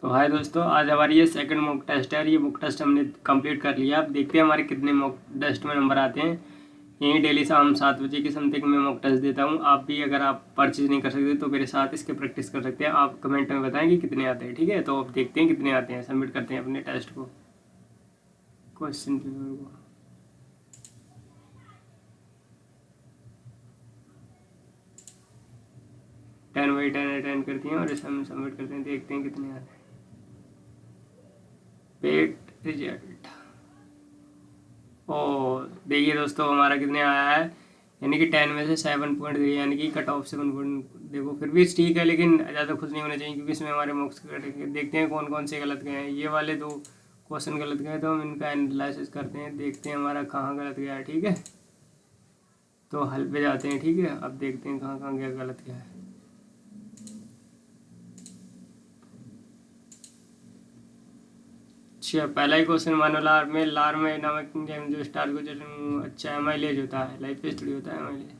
तो हाय दोस्तों, आज हमारी ये सेकंड मॉक टेस्ट है और ये मॉक टेस्ट हमने कंप्लीट कर लिया। अब देखते हैं हमारे कितने मॉक टेस्ट में नंबर आते हैं। यही डेली शाम 7 बजे की समथिंग में मॉक टेस्ट देता हूँ। आप भी अगर आप परचेज नहीं कर सकते तो मेरे साथ इसके प्रैक्टिस कर सकते हैं। आप कमेंट में बताएं कि कितने आते हैं, ठीक है। तो अब देखते हैं कितने आते हैं। सबमिट करते हैं अपने टेस्ट को, क्वेश्चन पेपर को। टेन बाई टेन अटेंड करती हैं और इसे हम सबमिट करते हैं। देखते हैं कितने आते हैं। Paid result. ओ देखिए दोस्तों, हमारा कितने आया है, यानी कि 10 में से 7.3, यानी कि कट ऑफ 7 देखो फिर भी ठीक है, लेकिन ज़्यादा खुश नहीं होना चाहिए क्योंकि इसमें हमारे मार्क्स कटेंगे। देखते हैं कौन कौन से गलत गए हैं। ये वाले 2 क्वेश्चन गलत गए तो हम इनका एनालिसिस करते हैं, देखते हैं हमारा कहाँ गलत गया है, ठीक है। तो हल पे जाते हैं, ठीक है। अब देखते हैं कहाँ कहाँ गया गलत गया है। अच्छा, पहला ही क्वेश्चन मानो लार में नमक एंजाइम जो स्टार को अच्छा एमाइलेज होता है, लाइपेज थोड़ी होता है एमाइलेज।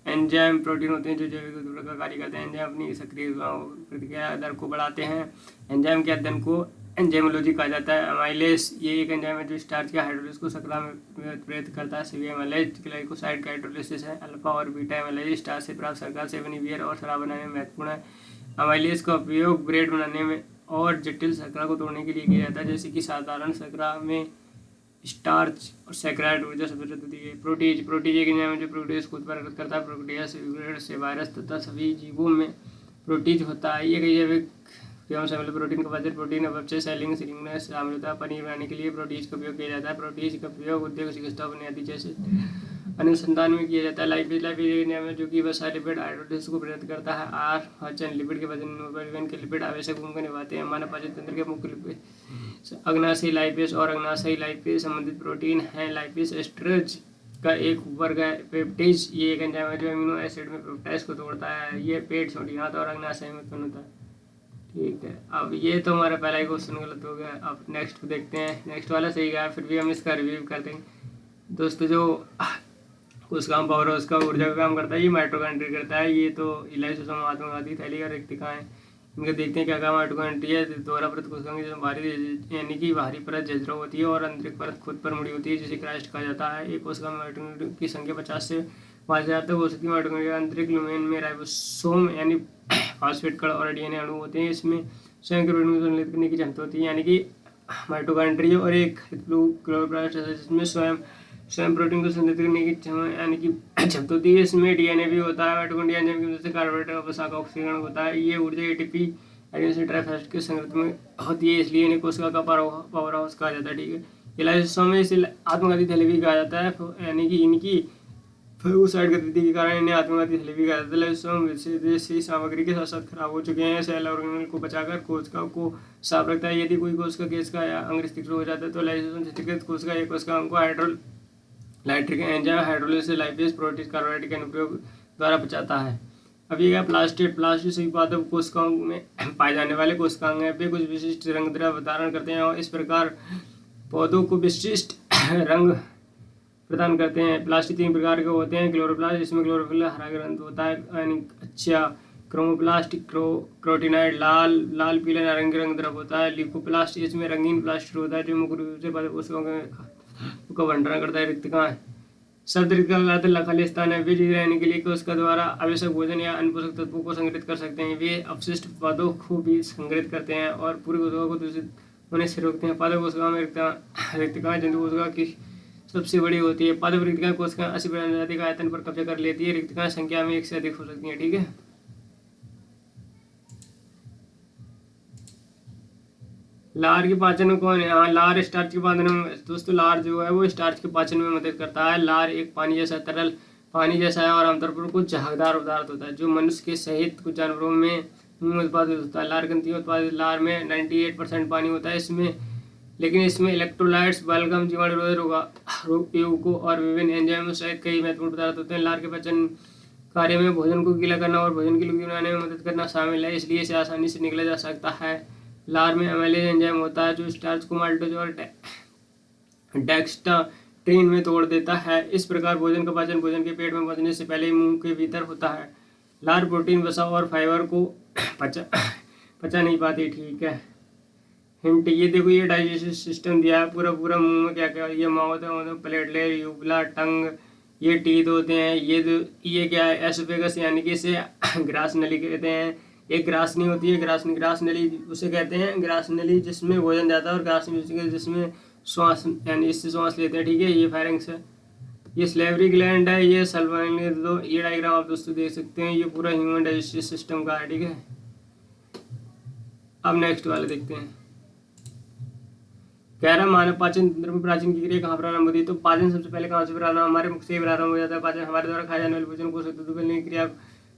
एंजाइम प्रोटीन होते हैं जो जैविक उत्पाद का कार्य करते हैं। एंजाइम अपनी सक्रिय प्रतिक्रिया दर को बढ़ाते हैं। एंजाइम के अध्ययन को एंजाइमोलॉजी कहा जाता है। अमाइलेज ये एक एंजाइम है जो स्टार्च के हाइड्रोलिस को शर्करा में प्रेरित करता है। सभी एमाइलेज ग्लाइकोसाइड का हाइड्रोलिसिस है। अल्फा और बीटा एमाइलेज स्टार्च से प्राप्त शर्करा से बनी बियर और शराब बनाने में महत्वपूर्ण है। अमाइलेज का उपयोग ब्रेड बनाने में और जटिल शर्करा को तोड़ने के लिए किया जाता है, जैसे कि साधारण शर्करा में स्टार्च और सैकराइड ऊर्जा संपृक्त होती है। प्रोटीज एक एंजाइम है जो प्रोटीज को उत्पादित करता है। प्रोटीज से वायरस तथा सभी जीवों में प्रोटीज होता है। ये कई जैविक क्रियाओं से मिले प्रोटीन का वजन प्रोटीन अपचय सेलिंग में शामिल होता है। पनीर बनाने के लिए प्रोटीज का उपयोग किया जाता है। प्रोटीज का उपयोग उद्योग चिकित्सा बुनियादी जैसे अनुसंधान में किया जाता है। लाइपेज एंजाइम है जो कि वसा लिपिड हाइड्रोलिसिस को प्रेरित करता है। आर पाचन लिपिड के वजन परिवहन के लिपिड आवश्यक भूमिका निभाते हैं। मानव पाचन तंत्र के मुख्य लिपिड अग्नाशयी लाइपेज और अग्नाशयी लाइपेज संबंधित प्रोटीन है। लाइपेज एस्टरेज का एक वर्ग है। पेप्टेज ये एक एंजाइम है जो अमीनो एसिड में पेप्टाइज को तोड़ता है। ये पेट छोटी आंत और अग्नाशय में उत्पन्न होता है, ठीक है। अब ये तो हमारा पहला ही क्वेश्चन गलत हो गया। अब नेक्स्ट देखते हैं। नेक्स्ट वाला सही गया, फिर भी हम इसका रिव्यू कर देंगे। दोस्तों, जो उस काम पावर है उसका ऊर्जा का काम करता है, ये माइटोकॉन्ड्रिया करता है। ये तो इलाइसोसोम आत्मघाती थैली का रिक्तिकाएं। इनका देखते हैं क्या काम। माइटोकॉन्ड्रिया दोहरा परत कोशिकाओं की बाहरी यानी कि बाहरी परत जजरा होती है और आंतरिक परत खुद पर मुड़ी होती है, जिसे क्रास्ट कहा जाता है। एक कोशिका में माइटोकॉन्ड्रिया की संख्या 50 से 5000 तक हो सकती है। माइटोकॉन्ड्रिया आंतरिक लुमेन में राइबोसोम यानी फॉस्फेट कण और डीएनए अणु होते हैं। इसमें स्वयं के प्रोटीन को संश्लेषित करने की क्षमता होती है, यानी कि माइटोकॉन्ड्रिया और एक क्लोरोप्लास्ट है जिसमें स्वयं प्रोटीन को संश्लेषित करने की यानी कि क्षमता होती है। इसमें डीएनए भी होता है। माइटोकॉन्ड्रिया एंजाइम की मदद से कार्बोहाइड्रेट और वसा का ऑक्सीकरण होता है। ये ऊर्जा एटीपी एडिनोसिन ट्राइफॉस्फेट के संगठन में होती है, इसलिए इन्हें कोशिका का पावर हाउस कहा जाता है, ठीक है। इलाइसोसोम में इसे आत्मघाती थैली भी कहा जाता है, यानी कि इनकी फेगोसाइड गतिविधि के कारण इन्हें आत्मघाती थैली भी कहा जाता है। इलाइसोसोम विदेशी सामग्री के साथ साथ खराब हो चुके हैं। सेल ऑर्गेनेल को बचाकर कोशिका को साफ रखता है। यदि कोई कोशिका गैस का या अंग स्थिर हो जाता है तो इलाइसोसोम स्थिरीकृत कोशिका एक कोशिका को hydrolytic enzyme hydrolysis lipase protease carbohydrate के अनुप्रयोग द्वारा बचाता है। अब ये क्या प्लास्टिड सभी पादप कोशिकाओं में पाए जाने वाले कोशिकांग हैं। वे कुछ विशिष्ट रंग द्रव्य धारण करते हैं और इस प्रकार पौधों को विशिष्ट रंग प्रदान करते हैं। प्लास्टिक 3 प्रकार के होते हैं। क्लोरोप्लास्ट, इसमें क्लोरोफिल हरा ग्रंथ होता है। अच्छा, क्रोमोप्लास्ट क्रोटिनाइड लाल पीला नारंगी रंग द्रव होता है। ल्यूकोप्लास्ट, इसमें रंगीन प्लास्टिक होता है जो मुख्य रूप से कोशिकाओं का भंडारण करता है। रिक्तिकाएं शब्द रिक्तिका का खाली स्थान है। वे जीवित रहने के लिए कोशिका द्वारा आवश्यक भोजन या अन्य पोषक तत्वों को संग्रहित कर सकते हैं। वे अपशिष्ट पदार्थों को भी संग्रहित करते हैं और पूरी कोशिका को दूषित होने से रोकते हैं। पादप कोशिकाओं में रिक्तिकाएं जंतु कोशिका की सबसे बड़ी होती है। पादप रिक्तिकाएं कोशिकाएं 80% प्रजाति का आयतन पर कब्जा कर लेती है। रिक्तिकाएं संख्या में 1 से अधिक हो सकती हैं, ठीक है। लार के पाचन में कौन है? हाँ, लार स्टार्च के पाचन में। दोस्तों, लार जो है वो स्टार्च के पाचन में मदद करता है। लार एक पानी जैसा तरल पानी जैसा है और आमतौर पर कुछ झागदार पदार्थ होता है जो मनुष्य के सहित कुछ जानवरों में उत्पादित होता है। लार ग्रंथि उत्पादित लार में 98% पानी होता है लेकिन इसमें इलेक्ट्रोलाइट्स, बलगम, जीवाणुरोधी यौगिकों और विभिन्न एंजाइमों सहित कई महत्वपूर्ण पदार्थ होते हैं। लार के पाचन कार्य में भोजन को गीला करना और भोजन की लुगदी बनाने में मदद करना शामिल है, इसलिए इसे आसानी से निकला जा सकता है। लार में एमाइलेज एंजाइम होता है जो स्टार्च को माल्टोज और डेक्स्ट्राट्रिन में तोड़ देता है। इस प्रकार भोजन का पाचन भोजन के पेट में पहुंचने से पहले ही मुंह के भीतर होता है। लार प्रोटीन, वसा और फाइबर को पचा नहीं पाती। ठीक है। हिंट, ये देखो ये डाइजेस्टिव सिस्टम दिया है पूरा पूरा। मुंह में क्या क्या, ये माउथ है, प्लेटलेट, यूबुला, टंग, ये टीथ होते हैं। ये क्या है, एसोफेगस, यानी कि इसे ग्रास नली कहते हैं। एक ग्रास नहीं होती है, ग्रास नली उसे कहते हैं, ग्रास नली जिसमें भोजन जाता है, और ग्रास नली जिसमें श्वास, यानी इससे श्वास लेते हैं। ठीक है। ये फायरिंग्स है, ये स्लेवरी ग्लैंड है, ये सल्वाइनरी। तो ये डायग्राम आप दोस्तों देख सकते हैं, ये पूरा ह्यूमन डाइजेस्टिव सिस्टम का है। ठीक है। अब नेक्स्ट वाले देखते हैं। कह रहा मानव पाचन तंत्र में प्राचीन की क्रिया कहाँ प्रारंभ होती है? तो पाचन सबसे पहले कहाँ से प्रारंभ? हमारे मुख से ही प्रारंभ हो जाता है। पाचन हमारे द्वारा खाए जाने वाले भोजन को शुद्ध करने की क्रिया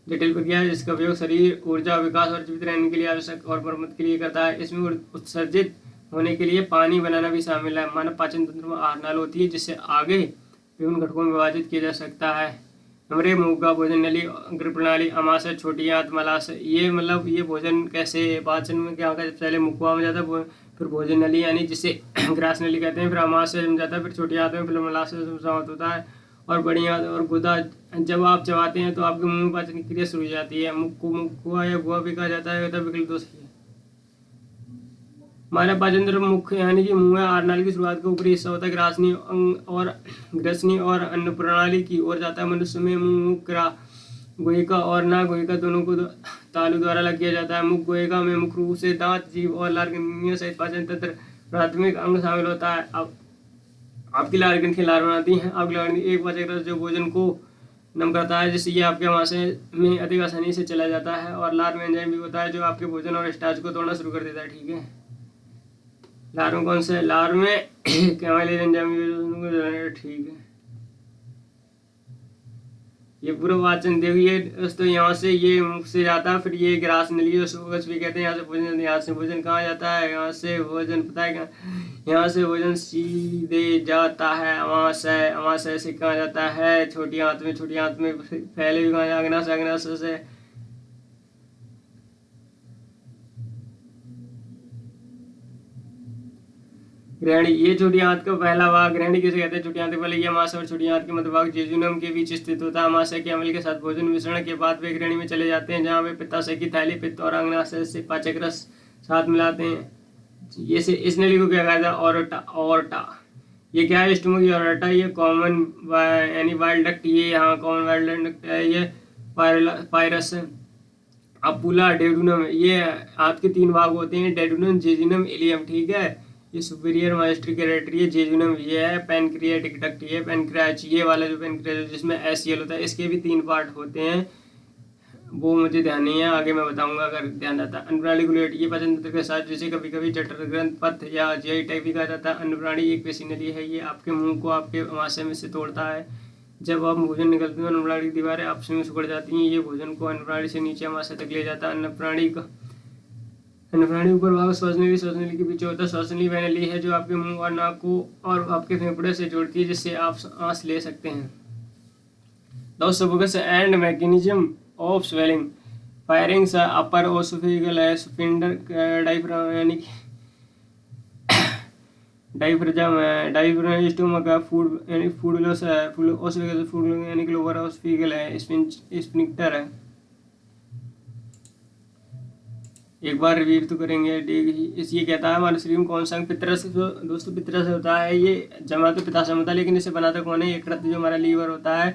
जटिल प्रक्रिया है, जिसका उपयोग शरीर ऊर्जा, विकास और जीवित रहने के लिए आवश्यक और मरम्मत के लिए करता है। इसमें उत्सर्जित होने के लिए पानी बनाना भी शामिल है। मानव पाचन तंत्र में आहार नाल होती है, जिससे आगे विभिन्न घटकों में विभाजित किया जा सकता है। हमारे मुंह का भोजन नली, अग्र प्रणाली, अमाशय, छोटी आंत, मलाशय। ये मतलब ये भोजन कैसे पाचन में क्या होगा? पहले मुखवा में जाता है, फिर भोजन नली यानी जिसे ग्रास नली कहते हैं, फिर अमाशय में जाता है, फिर छोटी आंत में, फिर मलाशय समाप्त होता है, और बड़ी आंत और गुदा। जब आप चबाते हैं तो आपके मुंह में पाचन की क्रिया शुरू हो जाती है। मुख को मुखवा या गुहा भी कहा जाता है, विकल्प दो सही है। मानव पाचन तंत्र मुख्य यानी कि मुंह आहार नाली की शुरुआत का ऊपरी हिस्सा होता है, ग्रसनी और अन्न प्रणाली की ओर जाता है। मनुष्य में मुख गुहिका और ना गुहिका दोनों को तालु द्वारा लग किया जाता है। मुख गुहिका में मुख्य रूप से दांत, जीभ और लार सहित पाचन तंत्र प्राथमिक अंग शामिल होता है। अब आपकी लार ग्रंथि लार बनाती है। आपकी लार ग्रंथि एक पाचक रस जो भोजन को नम करता है, जिससे ये आपके आमाशय में अधिक आसानी से चला जाता है। और लार में एंजाइम भी होता है जो आपके भोजन और स्टार्च को तोड़ना शुरू कर देता है। ठीक है। लार में कौन से? लार में कैमाइलेज एंजाइम। ठीक है। ये पूरा पाचन देखिए दोस्तों, यहाँ से ये मुख से जाता है, फिर ये ग्रास नली भी कहते हैं। यहाँ से भोजन, यहाँ से भोजन कहाँ जाता है? यहाँ से भोजन पता है क्या? यहाँ से भोजन सीधे जाता है अमाशय। अमाशय से कहाँ जाता है? छोटी आंत में। छोटी आंत में पहले भी कहाँ? अग्नाशय से। ग्रहणी, ये छोटी आंत का पहला भाग ग्रहणी किसे कहते हैं? छोटी आंत के पहले ये अमाशय और छोटी आंत के मध्य भाग जेजुनम के बीच स्थित होता है। अमाशय के अम्ल के साथ भोजन मिश्रण के बाद वे ग्रहणी में चले जाते हैं, जहाँ वे पित्ताशय की थैली, पित्त और अग्नाशय से पाचक रस साथ मिलाते हैं। ये से इस नली को क्या कहता है? ऑर्टा। ये क्या है? स्टमक की ऑर्टा। ये कॉमन यानी वाइल्ड डक्ट, ये यहाँ कॉमन वाइल्ड डक्ट है। ये पायरस, अपूला, डेडुनम। ये आंत के 3 भाग होते हैं, डेडुनम, जेजुनम, इलियम। ठीक है। ये सुपीरियर माइस्ट्रिक एरेटरी, जेजुनम ये है, पैनक्रियाटिक डक्ट ये, पैनक्रियाज ये वाला जो पैनक्रियाज जिसमें एसियल होता है, इसके भी 3 पार्ट होते हैं, वो मुझे ध्यान नहीं है, आगे मैं बताऊंगा अगर ध्यान रहता है। अन्नप्राणिकुलेट, ये पाचन तंत्र के साथ जिसे कभी कभी जठर ग्रंथ पथ या जीआई टाइप भी कहा जाता है। अन्नप्राणी एक पेशी नली है, ये आपके मुंह को आपके अमाशय में से तोड़ता है। जब आप भोजन निकलते हैं अन्नप्राणी की दीवारें आपस में सिकुड़ जाती हैं, ये भोजन को अन्नप्राणी से नीचे अमाशय तक ले जाता है। अन्नप्राणी ऊपर भाग श्वसनली के पीछे होता है। श्वसनली वह नली है जो आपके मुंह और नाक को और आपके फेफड़े से जोड़ती है, जिससे आप सांस ले सकते हैं। The oesophagus and mechanism of swallowing. Pharynx upper oesophageal है, स्फिंक्टर, डायफ्राम यानी डायफ्राम है, डायफ्राम स्टोमक है, फूड यानी फूडलोस है, ओसोफेगस फूड यानी कि लोअर ओसोफेगल है, स्फिंक्टर है। एक बार रिव्यू तो करेंगे। ये कहता है हमारे शरीर में कौन सा अंग पितरस, दोस्तों पितरस होता है। ये जमा तो पिताशय होता है, लेकिन इसे बनाता कौन है? यकृत, जो हमारा लीवर होता है।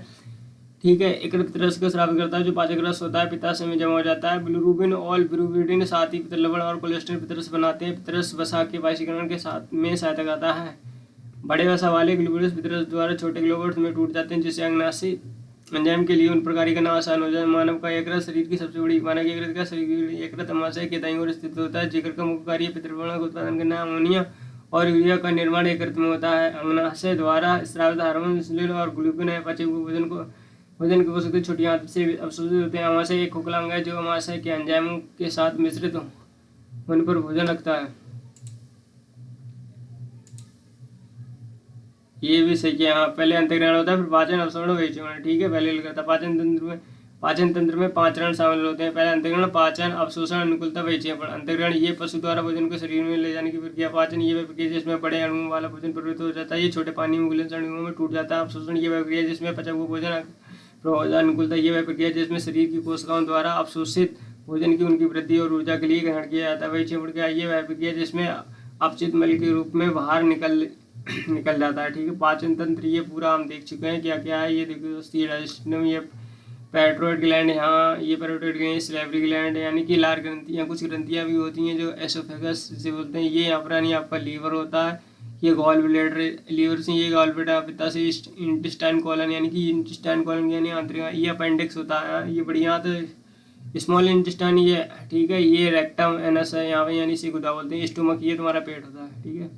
ठीक है। यकृत पितरस का स्राव करता है, जो पाचक रस होता है पिताशय में जमा हो जाता है। बिलिरुबिन और बिलिरुबिन साथ ही पित्त लवण और कोलेस्ट्रॉल पितरस बनाते हैं। पितरस वसा के वाष्पीकरण के साथ में सहायता करता है। बड़े वसा वाले ग्लोबुलस पितरस द्वारा छोटे ग्लोबुलस में टूट जाते हैं, जिससे अग्नाशय एंजाइम के लिए उन प्रकार करना आसान हो जाए। मानव का यकृत शरीर की सबसे बड़ी मानव यकृत का शरीर यकृत अमाशय के दाईं ओर स्थित होता है। जिगर का मुख्य कार्य पितृवर्ण का उत्पादन करना, अमोनिया और यूरिया का निर्माण यकृत में होता है। अग्नाशय द्वारा स्रावित हार्मोन, इंसुलिन और ग्लूकोन है पचे हुए भोजन के पोषक छोटी आंत से अवशोषित होते हैं। अमाशय एक खोखला अंग है जो अमाशय के एंजाइमों के साथ मिश्रित होने पर भोजन रखता है। ये भी सही है। हाँ, पहले अंतर्ग्रहण होता है, फिर पाचन, अवशोषण, विच्छेदन। ठीक है। पहले करता है पाचन तंत्र में 5 चरण शामिल होते हैं। पहले अंतर्ग्रहण, पाचन, अवशोषण, अनुकूलता, विच्छेदन। अंतर्ग्रहण ये पशु द्वारा भोजन को शरीर में ले जाने की प्रक्रिया। पाचन ये प्रक्रिया जिसमें बड़े अणुओं वाला भोजन प्रवृत्त हो जाता है, ये छोटे पानी में घुलनशील अणुओं में टूट जाता है। अवशोषण ये प्रक्रिया जिसमें पचा हुआ भोजन प्रयोजन अनुकूलता ये वह प्रक्रिया जिसमें शरीर की कोशिकाओं द्वारा अवशोषित भोजन की उनकी वृद्धि और ऊर्जा के लिए ग्रहण किया जाता है। वैक्षेपण प्रक्रिया ये वह प्रक्रिया जिसमें अपचित मल के रूप में बाहर निकल जाता है। ठीक है, पाचन तंत्र ये पूरा हम देख चुके हैं क्या क्या है। ये देखो दोस्तों, ये डाइजेस्टिव, ये पैरोटाइड ग्लैंड, यहाँ ये पैरोटाइड ग्लैंड, सैलिवरी ग्लैंड यानी कि लार ग्रंथियाँ, कुछ ग्रंथियाँ भी होती हैं जो एसोफेगस से बोलते हैं। ये यहाँ पर यानी आपका लीवर होता है, ये गॉल ब्लैडर, लीवर से ये गॉल ब्लैडर, पिता से इंटेस्टाइन कॉलन यानी कि इंटेस्टाइन कॉलन यानी आंतरिक, ये अपेंडिक्स होता है, ये बढ़िया तो स्मॉल इंटेस्टाइन ये, ठीक है, ये रेक्टम एनस है यहाँ पे यानी इसे गुदा बोलते हैं। स्टोमक ये तुम्हारा पेट होता है। ठीक है,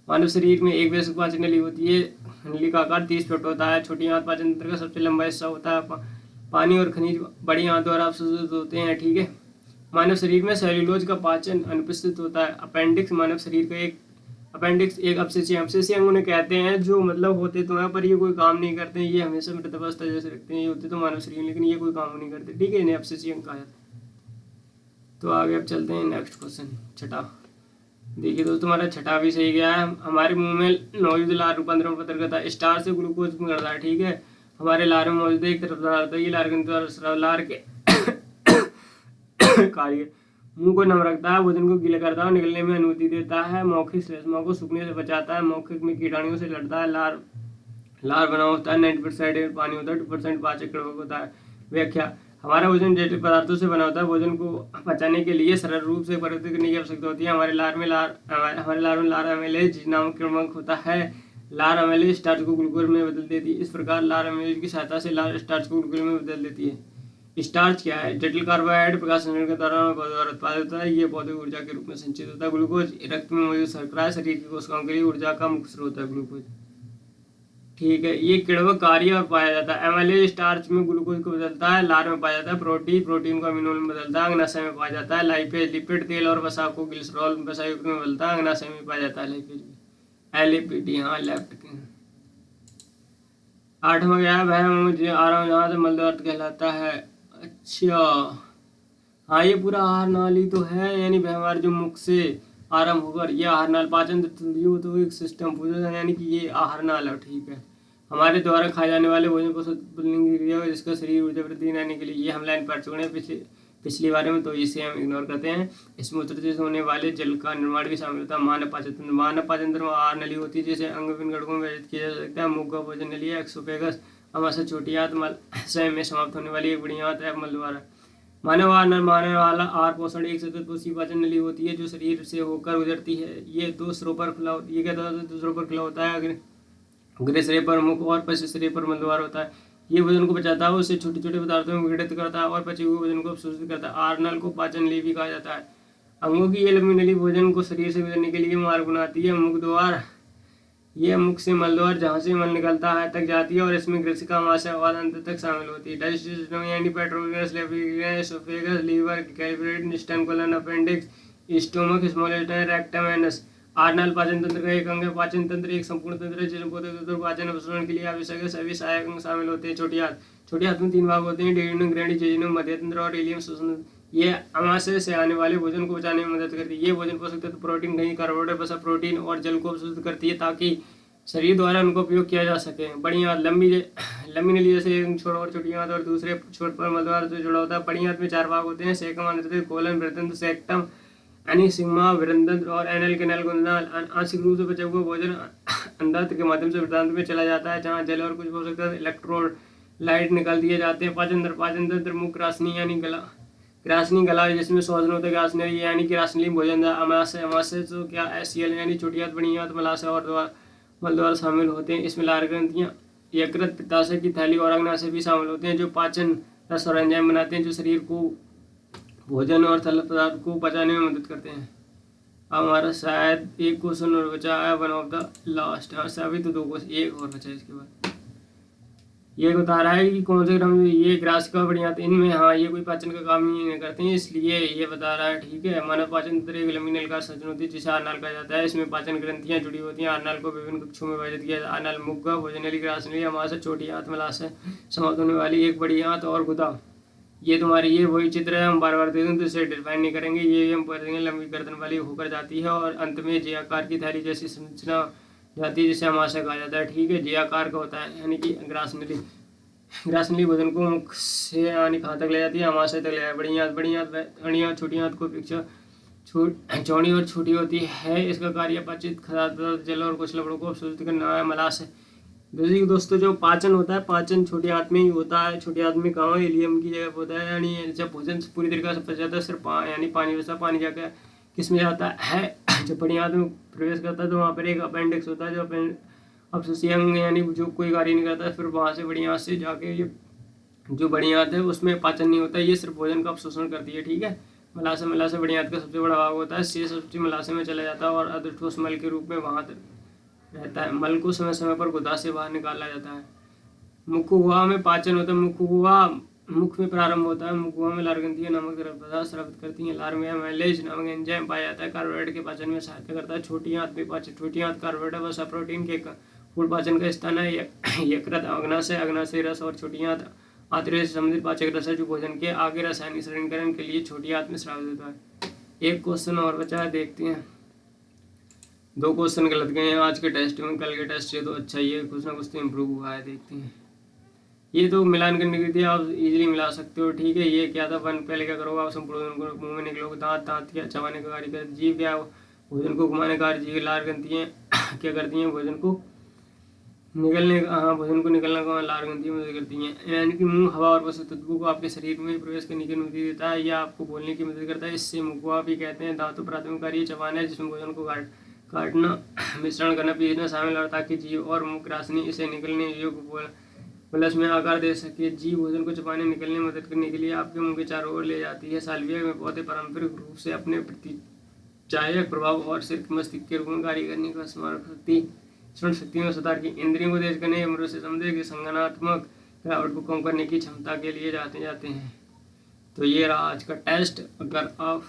मानव शरीर में एक वयस्क पाचन नली होती है, नली का आकार 30 फुट होता है। छोटी आंत पाचन तंत्र का सबसे लंबा हिस्सा होता है। पानी और खनिज बड़ी आंत द्वारा अवशोषित होते हैं। ठीक है, मानव शरीर में सेल्यूलोज का पाचन अनुपस्थित होता है। अपेंडिक्स मानव शरीर का एक अपसेसी अंग उन्हें कहते हैं जो मतलब होते तो हैं पर ये कोई काम नहीं करते हैं, ये हमेशा मृत अवस्था जैसे रखते हैं, ये होते तो मानव शरीर लेकिन ये कोई काम नहीं करते। ठीक है, इन्हें अपसेसी अंग कहा जाता है। तो आगे अब चलते हैं नेक्स्ट क्वेश्चन, छठा। देखिए दोस्तों, हमारा छठा भी सही गया है। हमारे मुंह में मौजूद लार रूपांतरण पदार्थ है, स्टार्च से ग्लूकोज करता है। ठीक है, हमारे लार में मौजूद एक तरफ पदार्थ है, ये लार के लार के कार्य मुंह को नम रखता है, भोजन को गीला करता है और निकलने में अनुमति देता है, मौखिक श्लेष्मा को सूखने से बचाता है, मौखिक में कीटाणुओं से लड़ता है। लार बना होता है 90% पानी होता है, 2% पाचक कड़वक होता है। व्याख्या, हमारा भोजन जटिल पदार्थों से बना होता है, भोजन को पचाने के लिए सरल रूप से परिवर्तित करने की आवश्यकता होती है। हमारे लार में लार अमेलेज नामक कड़वक होता है। लार अमेलेज स्टार्च को ग्लूकोज में बदल देती है। इस प्रकार लार अमेलेज की सहायता से लार स्टार्च को ग्लूकोज में बदल देती है। स्टार्च क्या है? जटिल कार्बोहाइड्रेट प्रकाश संश्लेषण के दौरान द्वारा उत्पादित होता है, ये भौतिक ऊर्जा के रूप में संचित होता है। ग्लूकोज रक्त में मौजूद शर्करा है, शरीर की कोशिकाओं के लिए ऊर्जा का मुख्य स्रोत है ग्लूकोज। ठीक है, ये किण्वक कार्य और पाया जाता है। एमाइलेज स्टार्च में ग्लूकोज को बदलता है, लार में पाया जाता है, प्रोटीन को अमीनो में बदलता है, अग्नाशय में पाया जाता है, लाइपेज लिपिड तेल और वसा को ग्लिसरॉल वसा युक्त में बदलता है, अग्नाशय में पाया जाता है लाइपेज एलएपीडी। हाँ, लेप्ट। आठवां गया है, वह मुझे आ रहा हूँ जहाँ से मलद्वार कहलाता है। अच्छा, हाँ, ये पूरा आहार नाल ही तो है, यानी हमारे जो मुख से आरंभ होकर ये आहार नाल पाचन तंत्र तो एक सिस्टम पूजा यानी कि ये आहार नाल है। ठीक है, हमारे द्वारा खाए जाने वाले भोजन को शुद्ध क्रिया जिसका शरीर ऊर्जा वृद्धि लाने के लिए, ये हम लाइन पढ़ चुके हैं पिछली बारे में, तो इसे हम इग्नोर करते हैं। इसमें उत्सर्जित होने वाले जल का निर्माण भी शामिल होता है। मानव पाचन तंत्र, मानव पाचन तंत्र में आहार नली होती है जिसे अंग विभिन्न घटकों में विभाजित किया जा सकता है। मुख का भोजन नली है, एक्सोफेगस अमाशय छोटी आंत मलशय में समाप्त होने वाली एक बड़ी आंत है मलद्वार। मानव आहार मानव वाला आहार पोषण एक सतत कोशिकीय पाचन नली होती है जो शरीर से होकर गुजरती है। ये दो सिरों पर खुला होता है, ये क्या होता है? दूसरों पर खुला होता है। अग्र सिरे पर मुख और पश्चिम सिरे पर मलद्वार होता है। ये भोजन को पचाता है, उससे छोटे छोटे पदार्थों में विघटित करता है और पचे हुए भोजन को अवशोषित करता है। आहार नल को पाचन नली भी कहा जाता है। अंगों की ये लंबी नली भोजन को शरीर से गुजरने के लिए मार्ग बनाती है। मुख द्वार, यह मुख से मलद्वार जहाँ से मल निकलता है तक जाती है और इसमें ग्रसिका अमाशय और अंत तक शामिल होती है। डाइजेस्टिव सिस्टम यानी पेट्रोगस, एसोफेगस, लीवर, कैल्कुलेट, intestine, colon, appendix, stomach, small intestine, rectum, anus. आहार पाचन तंत्र का एक अंग है। पाचन तंत्र एक संपूर्ण तंत्र है जिसमें पाचन अवशोषण के लिए आवश्यक सभी सहायक अंग शामिल होते हैं। छोटी हाथ में 3 भाग होते हैं, डेडिनम, ग्रैंडी, जेजिनम, मध्य तंत्र और इलियम श्वसन। ये अमाशय से आने वाले भोजन को पचाने में मदद करती है। ये भोजन पोषक तत्व प्रोटीन, खनिज, कार्बोहाइड्रेट, वसा, प्रोटीन और जल को अवशोषित करती है ताकि शरीर द्वारा उनको उपयोग किया जा सके। बड़ी आंत लंबी नली जैसे एक छोर और छोटी आंत और दूसरे छोर पर मलद्वार से जुड़ा होता है। बड़ी आंत में 4 भाग होते हैं, सेकम, आंतरिक, कोलन, वृत्तंत्र, सेक्टम, एनिसिग्मा, वृत्तंत्र और एनल कैनाल गुंदनाल। आंशिक रूप से बचा हुआ भोजन अंडांत्र के माध्यम से वृत्तांत्र में चला जाता है जहाँ जल और कुछ पोषक तत्व इलेक्ट्रोलाइट निकाल दिए जाते हैं। पाचन तंत्र मुख ग्रासनी यानी ग्रासनी गला जिसमें शोधन होता है, ग्रासनी यानी कि ग्रासनी भोजन। अमाशय तो क्या एसियल यानी छोटी आंत, बड़ी आंत, मलाशय और मलद्वार शामिल होते हैं। इसमें लार ग्रंथियाँ, यकृत, पित्ताशय की थैली और अग्नाशय भी शामिल होते हैं जो पाचन रस और एंजाइम बनाते हैं जो शरीर को भोजन और तरल पदार्थ को पचाने में मदद करते हैं। अब हमारा शायद एक क्वेश्चन और बचा है, वन ऑफ द लास्ट। अभी तो 2 क्वेश्चन, एक और बचा है। इसके बाद ये बता रहा है कि कौन से ग्रह ये ग्रासिका बड़ी आंत इनमें, हाँ, ये कोई पाचन का काम ही नहीं करते हैं इसलिए ये बता रहा है। ठीक है, मानव पाचन तंत्र एक लंबी नल का संरचना होती है जिसे आहार नाल कहा जाता है। इसमें पाचन ग्रंथियां जुड़ी होती हैं। आहार नाल को विभिन्न कक्षों में विभाजित किया जाता है। आहार नाल मुख का भोजन नली, ग्रासनी, अमाशय, छोटी आंत, मलाशय, समाप्त होने वाली एक बड़ी आंत और गुदा। ये तुम्हारी ये वही चित्र है, हम बार दे दें तो इसे डिफाइन नहीं करेंगे। ये हम पढ़ेंगे, लंबी गर्दन वाली होकर जाती है और अंत में जे आकार की थैली जैसी संरचना जाती है जिसे अमाशय कहा जाता है। ठीक है, जे आकार का होता है यानी कि ग्रास नली। ग्रासली भोजन को मुख से यानी कहाँ तक ले जाती है, आमाशय तक ले जाती है। बड़ी आंत छोटी आंत को अपेक्षा चौड़ी और छोटी होती है। इसका कार्य पाचित खाद्य जल और कुछ लवणों को अवशोषित करना है। मलाशय दोस्तों जो पाचन होता है, पाचन छोटी आंत में ही होता है। छोटी आंत में कहाँ इलियम की जगह होता है, यानी जब भोजन पूरी तरीके से पच जाता है सिर्फ यानी पानी बचा, पानी जाकर किस में जाता है, जब बड़ी आंत में प्रवेश करता है तो वहाँ पर एक अपेंडिक्स होता है, जो अपशिष्ट अंग यानी जो कोई कार्य नहीं करता है। फिर वहाँ से बड़ी आंत से जाके ये जो बड़ी आंत है उसमें पाचन नहीं होता है, ये सिर्फ भोजन का अवशोषण करती है। ठीक है, मलाशय बड़ी आंत का सबसे बड़ा भाग होता है। शेष अपशिष्ट मलाशय में चला जाता है और अधठोस मल के रूप में वहाँ रहता है। मल को समय समय पर गुदा से बाहर निकाला जाता है। मुखगुहा में पाचन होता है। मुखगुहा मुख में प्रारंभ होता है। मुखगुहा में लार ग्रंथियां नामक द्रव पदार्थ स्रावित करती हैं। लार में एमाइलेज नामक एंजाइम पाया जाता है, कार्बोहाइड्रेट के पाचन में सहायता करता है। छोटी आंत में पाचन, छोटी आंत कार्बोहाइड्रेट व प्रोटीन के फूड पाचन का स्थान है। यकृत, अग्नाशय रस और छोटी आंत आंतरिक से संबंधित पाचक रस है, जो भोजन के आगे रासायनिक शरणीकरण के लिए छोटी आंत में स्रावित होता है। एक क्वेश्चन और बचा है, देखते हैं। 2 क्वेश्चन गलत गए हैं आज के टेस्ट में, कल के टेस्ट से तो अच्छा ही है, कुछ ना कुछ तो इम्प्रूव हुआ है। देखते हैं, ये तो मिलान करने की थी, आप इजीली मिला सकते हो। ठीक है, ये क्या था, पहले क्या करोगे, आप संपूर्ण मुंह में निकलोगे, दांत क्या चबाने का कार्य करती, जीभ क्या भोजन को घुमाने का कार्य, जीभ लार ग्रंथियां क्या करती हैं, भोजन को निकलने का, भोजन को निकलने का लार ग्रंथियां मदद करती हैं। यानी कि मुंह हवा और पोषक तत्वों को आपके शरीर में प्रवेश करने की अनुमति देता है, या आपको बोलने की मदद करता है। इससे मुखगुहा भी कहते हैं। दांतों प्राथमिक कार्य चबाना है, जिसमें भोजन को काटना, मिश्रण करना, पीसना शामिल है, ताकि जीभ और मुख ग्रासनी इसे निकलने योग्य प्लस में आकार दे सके। जीभ भोजन को चबाने निकलने में मदद करने के लिए आपके मुंह के चारों ओर ले जाती है। साल्विया में पौधे पारंपरिक रूप से अपने प्रतिचायक प्रभाव और सिर मस्तिष्क के रूप में कार्य करने का श्रवण शक्ति में सुधार की, इंद्रियों को तेज करने, अमृत से समझे कि संज्ञानात्मक गिरावट को कम करने की क्षमता के लिए जाते हैं। तो ये रहा आज का टेस्ट। अगर आप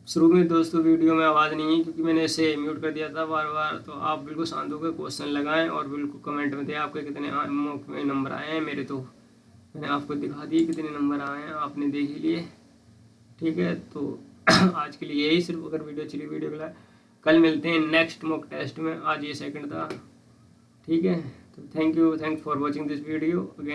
शुरू में दोस्तों वीडियो में आवाज़ नहीं है क्योंकि मैंने इसे म्यूट कर दिया था बार बार, तो आप बिल्कुल शांत होकर क्वेश्चन लगाएं और बिल्कुल कमेंट में दें आपके कितने में नंबर आए हैं। मेरे तो मैंने आपको दिखा दिए कितने नंबर आए हैं, आपने देख ही लिए। ठीक है, तो आज के लिए यही सिर्फ। अगर वीडियो चली, वीडियो को कल मिलते हैं नेक्स्ट मॉक टेस्ट में। आज ये सेकंड था। ठीक है, तो thank you for watching this video again.